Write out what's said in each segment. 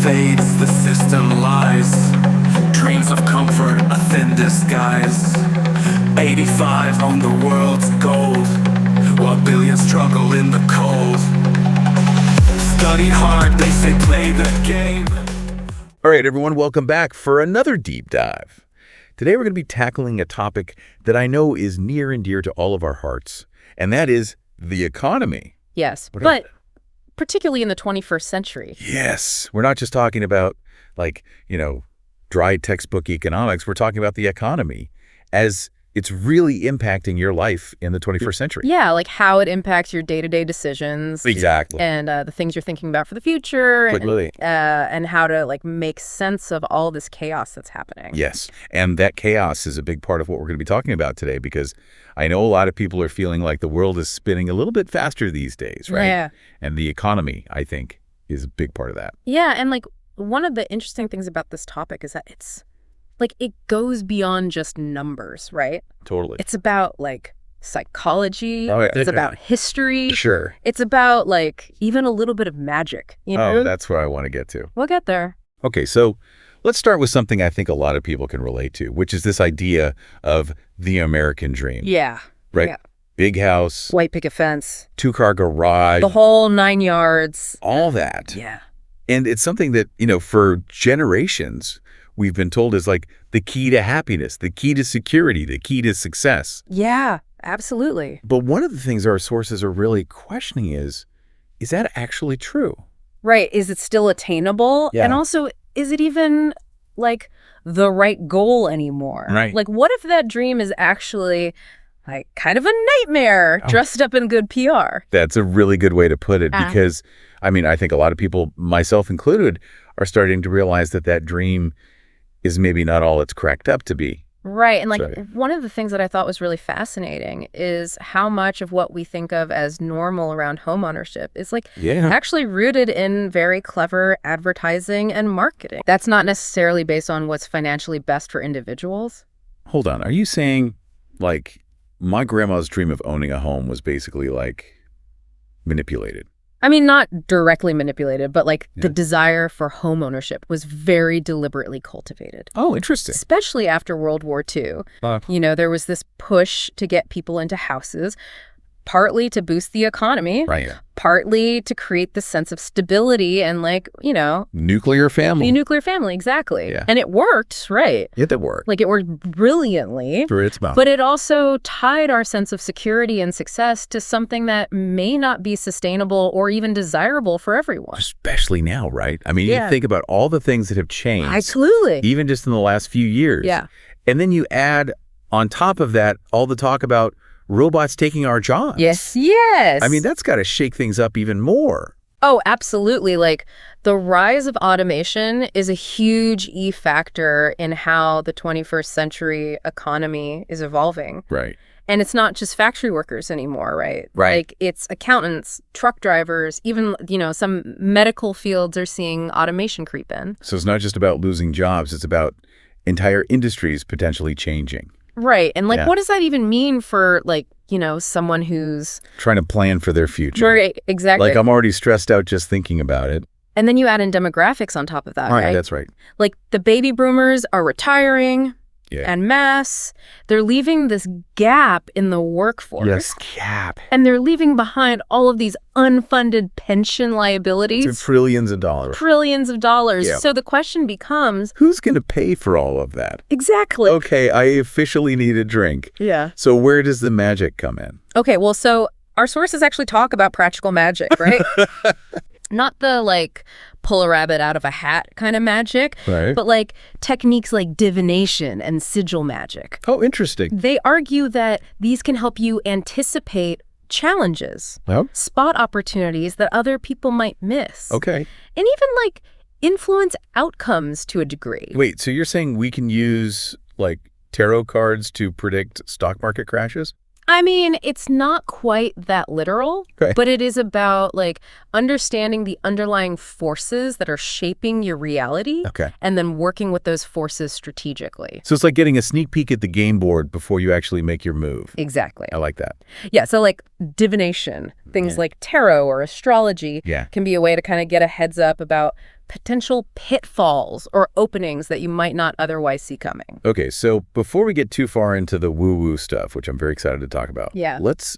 fades, the system lies. Dreams of comfort, a thin disguise. 85 on the world's gold, while billions struggle in the cold. Study hard, they say play the game. All right, everyone, welcome back for another deep dive. Today we're going to be tackling a topic that I know is near and dear to all of our hearts, and that is the economy. Yes, but particularly in the 21st century. Yes, we're not just talking about, dry textbook economics. We're talking about the economy as it's really impacting your life in the 21st century. Yeah, like how it impacts your day-to-day decisions. Exactly. And the things you're thinking about for the future. Completely. And how to make sense of all this chaos that's happening. Yes, and that chaos is a big part of what we're going to be talking about today, because I know a lot of people are feeling like the world is spinning a little bit faster these days, right? Yeah. And the economy, I think, is a big part of that. Yeah, and one of the interesting things about this topic is that it's it goes beyond just numbers, right? Totally. It's about psychology. Oh, yeah. It's about history. Sure. It's about even a little bit of magic, you know? Oh, that's where I want to get to. We'll get there. Okay, so let's start with something I think a lot of people can relate to, which is this idea of the American dream. Yeah. Right? Yeah. Big house. White picket fence. Two-car garage. The whole 9 yards. All that. Yeah. And it's something that, for generations, we've been told is the key to happiness, the key to security, the key to success. Yeah, absolutely. But one of the things our sources are really questioning is that actually true? Right. Is it still attainable? Yeah. And also, is it even the right goal anymore? Right. What if that dream is actually kind of a nightmare dressed up in good PR? That's a really good way to put it, because I think a lot of people, myself included, are starting to realize that dream is maybe not all it's cracked up to be. Right. And one of the things that I thought was really fascinating is how much of what we think of as normal around homeownership is actually rooted in very clever advertising and marketing. That's not necessarily based on what's financially best for individuals. Hold on. Are you saying my grandma's dream of owning a home was basically manipulated? I mean, not directly manipulated, but the desire for home ownership was very deliberately cultivated. Oh, interesting. Especially after World War II. There was this push to get people into houses, partly to boost the economy, right? Partly to create this sense of stability and nuclear family. The nuclear family, exactly. Yeah. And it worked, right? Yeah, that worked. It worked brilliantly. Through its mouth. But it also tied our sense of security and success to something that may not be sustainable or even desirable for everyone. Especially now, right? You think about all the things that have changed. Absolutely. Even just in the last few years. Yeah. And then you add on top of that all the talk about robots taking our jobs. Yes. That's got to shake things up even more. Oh, absolutely. The rise of automation is a huge factor in how the 21st century economy is evolving. Right. And it's not just factory workers anymore, right? Right. It's accountants, truck drivers, even, some medical fields are seeing automation creep in. So it's not just about losing jobs. It's about entire industries potentially changing. Right. And what does that even mean for someone who's trying to plan for their future? Right, exactly. I'm already stressed out just thinking about it. And then you add in demographics on top of that, right? That's right. The baby boomers are retiring en masse. They're leaving this gap in the workforce. Yes, gap. And they're leaving behind all of these unfunded pension liabilities. It's trillions of dollars. Trillions of dollars. Yeah. So the question becomes, who's going to pay for all of that? Exactly. Okay, I officially need a drink. Yeah. So where does the magic come in? Okay, well, so our sources actually talk about practical magic, right? Not the pull a rabbit out of a hat kind of magic, right? But techniques like divination and sigil magic. Oh, interesting. They argue that these can help you anticipate challenges, spot opportunities that other people might miss. Okay. And even influence outcomes to a degree. Wait, so you're saying we can use tarot cards to predict stock market crashes? It's not quite that literal, okay, but it is about understanding the underlying forces that are shaping your reality, okay, and then working with those forces strategically. So it's like getting a sneak peek at the game board before you actually make your move. Exactly. I like that. Yeah, so divination, things like tarot or astrology can be a way to kind of get a heads up about potential pitfalls or openings that you might not otherwise see coming. Okay, so before we get too far into the woo-woo stuff, which I'm very excited to talk about, let's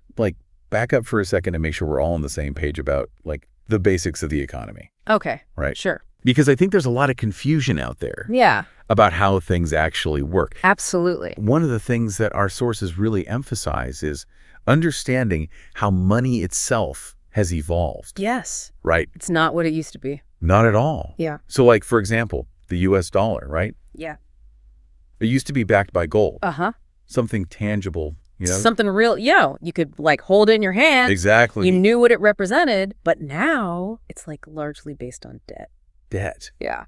back up for a second and make sure we're all on the same page about the basics of the economy. Okay. Right. Sure. Because I think there's a lot of confusion out there. Yeah. About how things actually work. Absolutely. One of the things that our sources really emphasize is understanding how money itself has evolved. Yes. Right? It's not what it used to be. Not at all. Yeah. So for example, the US dollar, right? Yeah. It used to be backed by gold. Uh-huh. Something tangible, Something real, you could hold it in your hand. Exactly. You knew what it represented, but now it's largely based on debt. Debt. Yeah.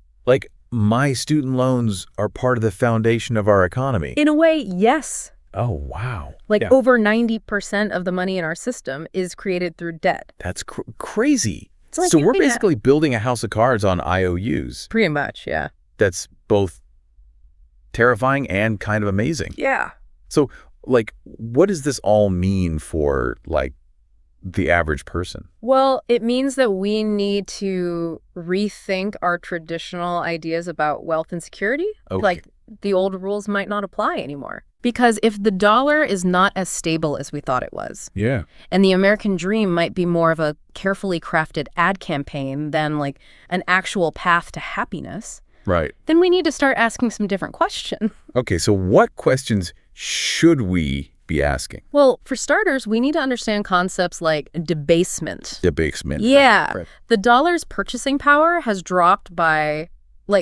My student loans are part of the foundation of our economy. In a way, yes. Oh, wow. Over 90% of the money in our system is created through debt. That's crazy. So we're basically building a house of cards on IOUs. Pretty much, yeah. That's both terrifying and kind of amazing. Yeah. So, what does this all mean for, the average person? Well, it means that we need to rethink our traditional ideas about wealth and security. Okay. The old rules might not apply anymore. Because if the dollar is not as stable as we thought it was, and the American dream might be more of a carefully crafted ad campaign than an actual path to happiness, right, then we need to start asking some different questions. Okay, so what questions should we be asking? Well, for starters, we need to understand concepts like debasement. Debasement. Yeah. Right. The dollar's purchasing power has dropped by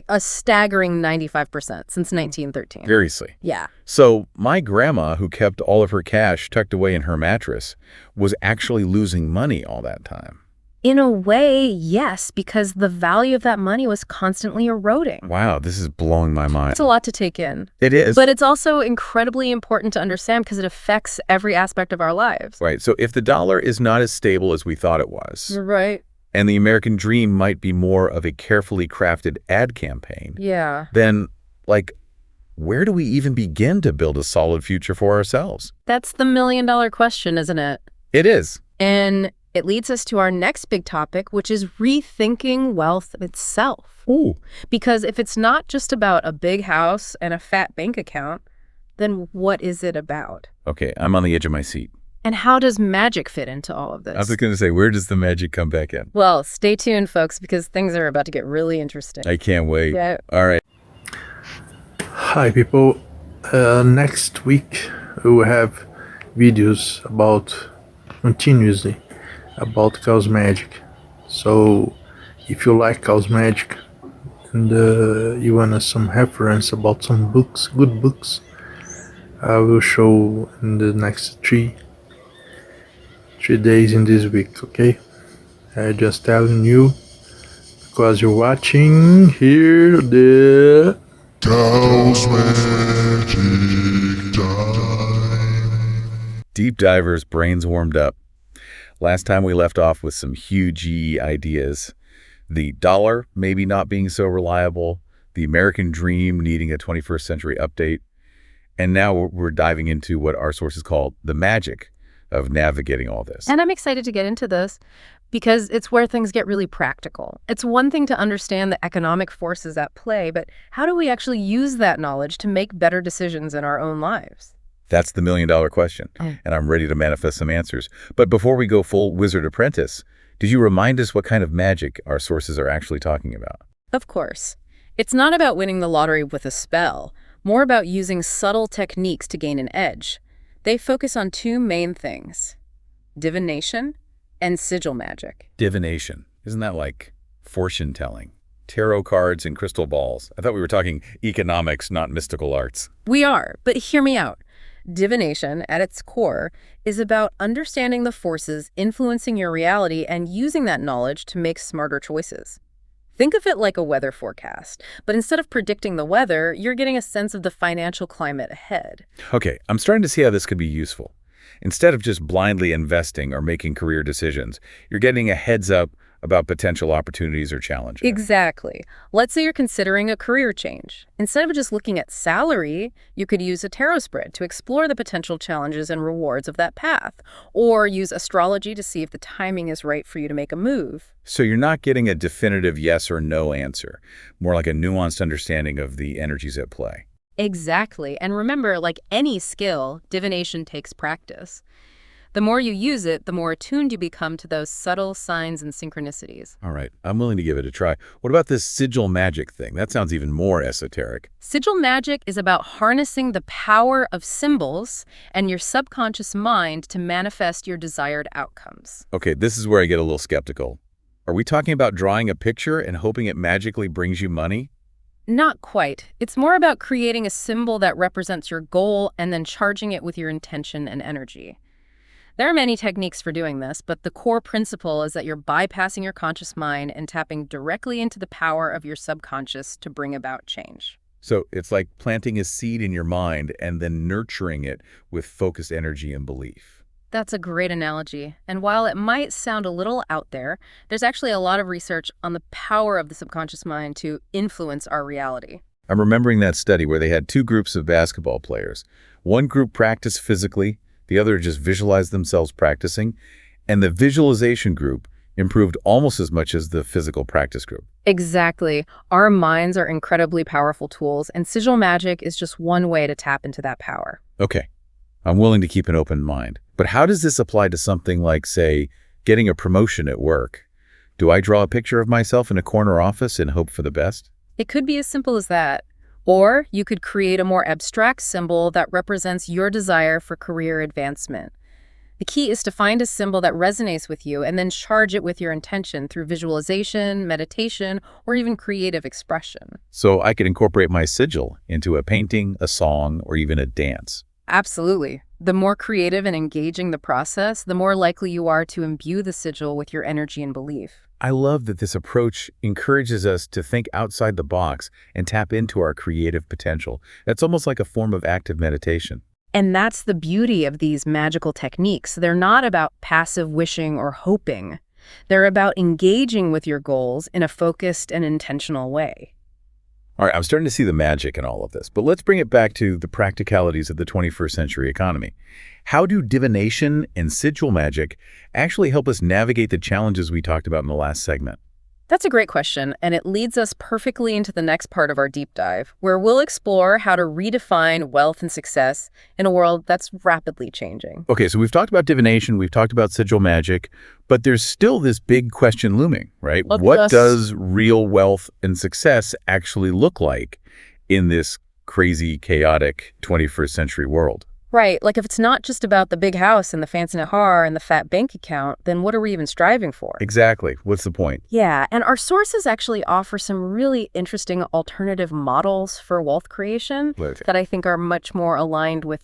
a staggering 95% since 1913. Seriously. Yeah. So my grandma, who kept all of her cash tucked away in her mattress, was actually losing money all that time. In a way, yes, because the value of that money was constantly eroding. Wow, this is blowing my mind. It's a lot to take in. It is. But it's also incredibly important to understand because it affects every aspect of our lives. Right. So if the dollar is not as stable as we thought it was, right, and the American dream might be more of a carefully crafted ad campaign, then, where do we even begin to build a solid future for ourselves? That's the million-dollar question, isn't it? It is. And it leads us to our next big topic, which is rethinking wealth itself. Ooh. Because if it's not just about a big house and a fat bank account, then what is it about? Okay, I'm on the edge of my seat. And how does magic fit into all of this? I was going to say, where does the magic come back in? Well, stay tuned, folks, because things are about to get really interesting. I can't wait. Yeah. All right. Hi, people. Next week, we will have videos continuously about Chaos Magic. So, if you like Chaos Magic and you want some reference about some books, good books, I will show in the next three days in this week, okay? I just telling you because you're watching here the Chaos Magic Time. Deep divers' brains warmed up. Last time we left off with some huge ideas. The dollar maybe not being so reliable, the American dream needing a 21st century update, and now we're diving into what our sources call the magic of navigating all this. And I'm excited to get into this because it's where things get really practical. It's one thing to understand the economic forces at play, but how do we actually use that knowledge to make better decisions in our own lives? That's the million-dollar question, and I'm ready to manifest some answers. But before we go full Wizard Apprentice, did you remind us what kind of magic our sources are actually talking about? Of course. It's not about winning the lottery with a spell, more about using subtle techniques to gain an edge. They focus on two main things: divination and sigil magic. Divination. Isn't that like fortune-telling? Tarot cards and crystal balls. I thought we were talking economics, not mystical arts. We are, but hear me out. Divination, at its core, is about understanding the forces influencing your reality and using that knowledge to make smarter choices. Think of it like a weather forecast, but instead of predicting the weather, you're getting a sense of the financial climate ahead. Okay, I'm starting to see how this could be useful. Instead of just blindly investing or making career decisions, you're getting a heads up about potential opportunities or challenges. Exactly. Let's say you're considering a career change. Instead of just looking at salary, you could use a tarot spread to explore the potential challenges and rewards of that path, or use astrology to see if the timing is right for you to make a move. So you're not getting a definitive yes or no answer, more like a nuanced understanding of the energies at play. Exactly. And remember, like any skill, divination takes practice. The more you use it, the more attuned you become to those subtle signs and synchronicities. All right, I'm willing to give it a try. What about this sigil magic thing? That sounds even more esoteric. Sigil magic is about harnessing the power of symbols and your subconscious mind to manifest your desired outcomes. Okay, this is where I get a little skeptical. Are we talking about drawing a picture and hoping it magically brings you money? Not quite. It's more about creating a symbol that represents your goal and then charging it with your intention and energy. There are many techniques for doing this, but the core principle is that you're bypassing your conscious mind and tapping directly into the power of your subconscious to bring about change. So it's like planting a seed in your mind and then nurturing it with focused energy and belief. That's a great analogy. And while it might sound a little out there, there's actually a lot of research on the power of the subconscious mind to influence our reality. I'm remembering that study where they had two groups of basketball players. One group practiced physically, the other just visualized themselves practicing, and the visualization group improved almost as much as the physical practice group. Exactly. Our minds are incredibly powerful tools, and sigil magic is just one way to tap into that power. Okay, I'm willing to keep an open mind. But how does this apply to something like, say, getting a promotion at work? Do I draw a picture of myself in a corner office and hope for the best? It could be as simple as that. Or you could create a more abstract symbol that represents your desire for career advancement. The key is to find a symbol that resonates with you and then charge it with your intention through visualization, meditation, or even creative expression. So I could incorporate my sigil into a painting, a song, or even a dance. Absolutely. The more creative and engaging the process, the more likely you are to imbue the sigil with your energy and belief. I love that this approach encourages us to think outside the box and tap into our creative potential. That's almost like a form of active meditation. And that's the beauty of these magical techniques. They're not about passive wishing or hoping. They're about engaging with your goals in a focused and intentional way. All right, I'm starting to see the magic in all of this, but let's bring it back to the practicalities of the 21st century economy. How do divination and sigil magic actually help us navigate the challenges we talked about in the last segment? That's a great question, and it leads us perfectly into the next part of our deep dive, where we'll explore how to redefine wealth and success in a world that's rapidly changing. Okay, so we've talked about divination, we've talked about sigil magic, but there's still this big question looming, right? What does real wealth and success actually look like in this crazy, chaotic 21st century world? Right, like if it's not just about the big house and the fancy car and the fat bank account, then what are we even striving for? Exactly. What's the point? Yeah, and our sources actually offer some really interesting alternative models for wealth creation that I think are much more aligned with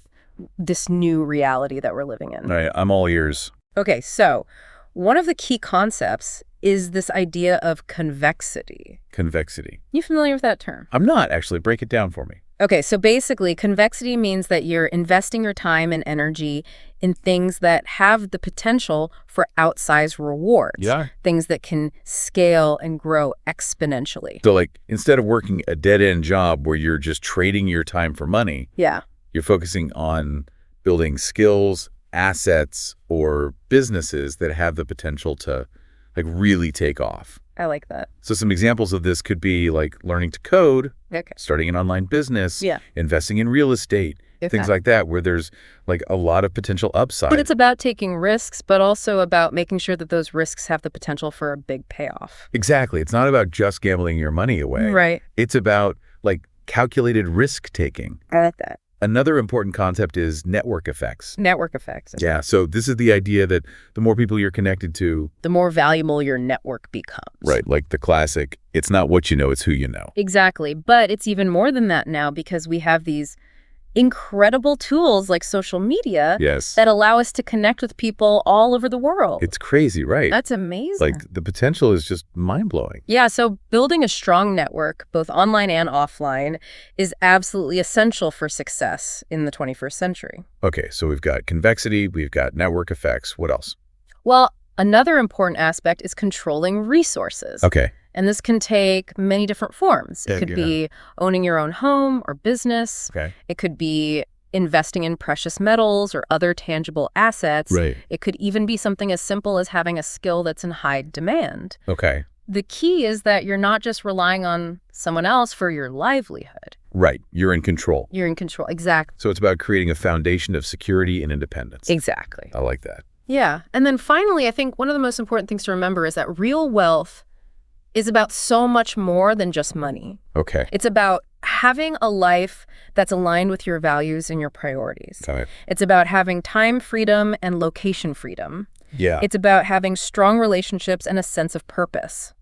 this new reality that we're living in. All right, I'm all ears. Okay, so one of the key concepts is this idea of convexity. Convexity. You familiar with that term? I'm not, actually. Break it down for me. Okay, so basically, convexity means that you're investing your time and energy in things that have the potential for outsized rewards. Yeah. Things that can scale and grow exponentially. So, like, instead of working a dead-end job where you're just trading your time for money, yeah, you're focusing on building skills, assets, or businesses that have the potential to, like, really take off. I like that. So some examples of this could be like learning to code, starting an online business, investing in real estate, things like that, where there's like a lot of potential upside. But it's about taking risks, but also about making sure that those risks have the potential for a big payoff. Exactly. It's not about just gambling your money away. Right. It's about like calculated risk taking. I like that. Another important concept is network effects. Network effects. Yeah, so this is the idea that the more people you're connected to, the more valuable your network becomes. Right, like the classic, it's not what you know, it's who you know. Exactly, but it's even more than that now because we have these incredible tools like social media that allow us to connect with people all over the world. It's crazy, right? That's amazing. Like the potential is just mind-blowing. Yeah, so building a strong network, both online and offline, is absolutely essential for success in the 21st century. Okay, so we've got convexity, we've got network effects. What else? Well, Another important aspect is controlling resources. Okay. And this can take many different forms. It could be owning your own home or business. Okay. It could be investing in precious metals or other tangible assets. Right. It could even be something as simple as having a skill that's in high demand. Okay. The key is that you're not just relying on someone else for your livelihood. Right. You're in control. You're in control. Exactly. So it's about creating a foundation of security and independence. Exactly. I like that. Yeah. And then finally, I think one of the most important things to remember is that real wealth is about so much more than just money. Okay. It's about having a life that's aligned with your values and your priorities. Got it. It's about having time freedom and location freedom. Yeah. It's about having strong relationships and a sense of purpose.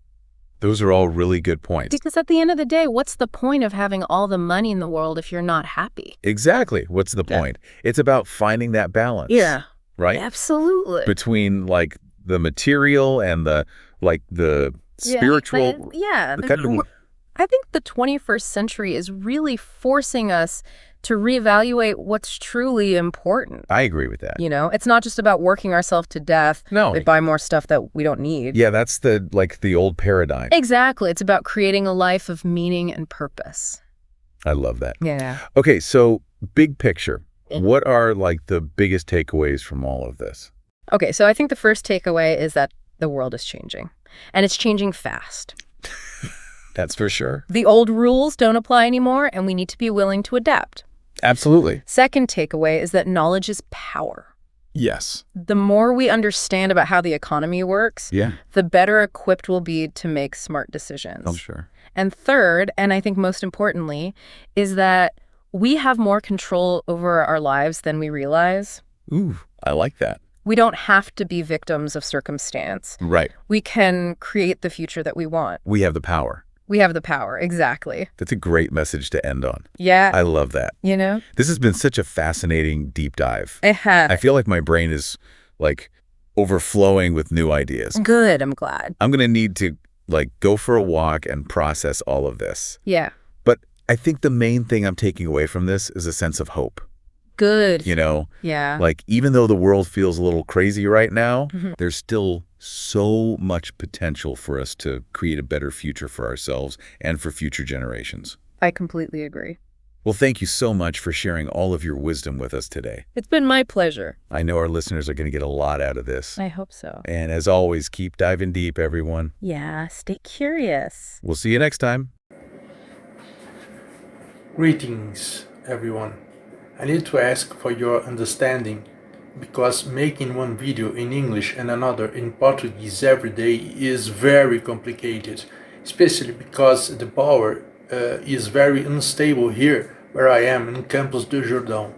Those are all really good points. Because at the end of the day, what's the point of having all the money in the world if you're not happy? Exactly. What's the point? It's about finding that balance. Yeah. Right? Absolutely. Between like the material and the spiritual. I think the 21st century is really forcing us to reevaluate what's truly important. I agree with that. You know, it's not just about working ourselves to death. No. We buy more stuff that we don't need. Yeah, that's the old paradigm. Exactly. It's about creating a life of meaning and purpose. I love that. Yeah. Okay, so big picture. What are like the biggest takeaways from all of this? Okay, so I think the first takeaway is that the world is changing, and it's changing fast. That's for sure. The old rules don't apply anymore, and we need to be willing to adapt. Absolutely. Second takeaway is that knowledge is power. Yes. The more we understand about how the economy works, the better equipped we'll be to make smart decisions. I'm sure. And third, and I think most importantly, is that we have more control over our lives than we realize. Ooh, I like that. We don't have to be victims of circumstance. Right. We can create the future that we want. We have the power. We have the power, exactly. That's a great message to end on. Yeah. I love that. You know? This has been such a fascinating deep dive. It has. I feel like my brain is like overflowing with new ideas. Good, I'm glad. I'm going to need to like go for a walk and process all of this. Yeah. But I think the main thing I'm taking away from this is a sense of hope. Good. You know? Yeah. Like even though the world feels a little crazy right now, there's still so much potential for us to create a better future for ourselves and for future generations. I completely agree. Well, thank you so much for sharing all of your wisdom with us today. It's been my pleasure. I know our listeners are going to get a lot out of this. I hope so. And as always, keep diving deep, everyone. Yeah, stay curious. We'll see you next time. Greetings, everyone. I need to ask for your understanding because making one video in English and another in Portuguese every day is very complicated, especially because the power is very unstable here where I am in Campos do Jordão.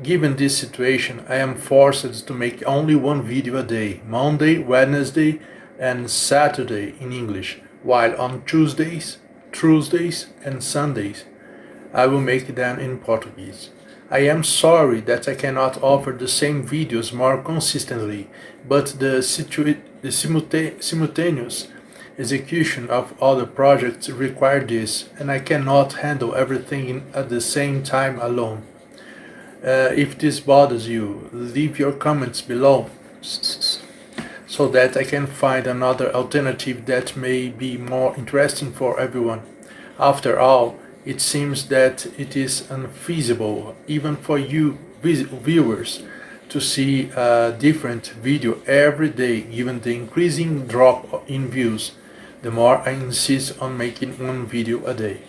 Given this situation, I am forced to make only one video a day, Monday, Wednesday and Saturday in English, while on Tuesdays, Thursdays and Sundays I will make them in Portuguese. I am sorry that I cannot offer the same videos more consistently, but the simultaneous execution of other projects require this, and I cannot handle everything at the same time alone. If this bothers you, leave your comments below so that I can find another alternative that may be more interesting for everyone. After all, it seems that it is unfeasible, even for you viewers, to see a different video every day given the increasing drop in views, the more I insist on making one video a day.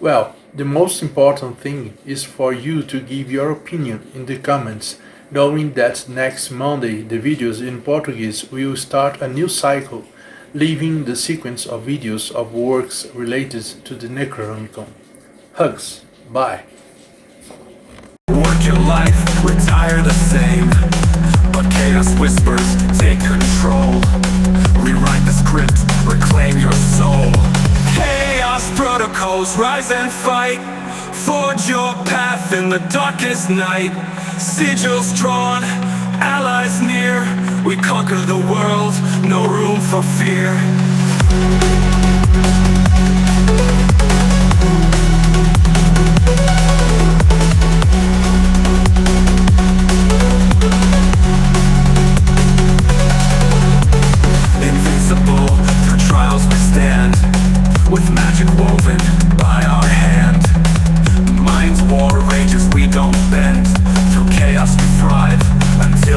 Well, the most important thing is for you to give your opinion in the comments, knowing that next Monday the videos in Portuguese will start a new cycle, leaving the sequence of videos of works related to the Necronomicon. Hugs. Bye. Work your life, retire the same, but chaos whispers, take control. Rewrite the script, reclaim your soul. Chaos protocols, rise and fight. Forge your path in the darkest night. Sigils drawn, allies near. We conquer the world, no room for fear. until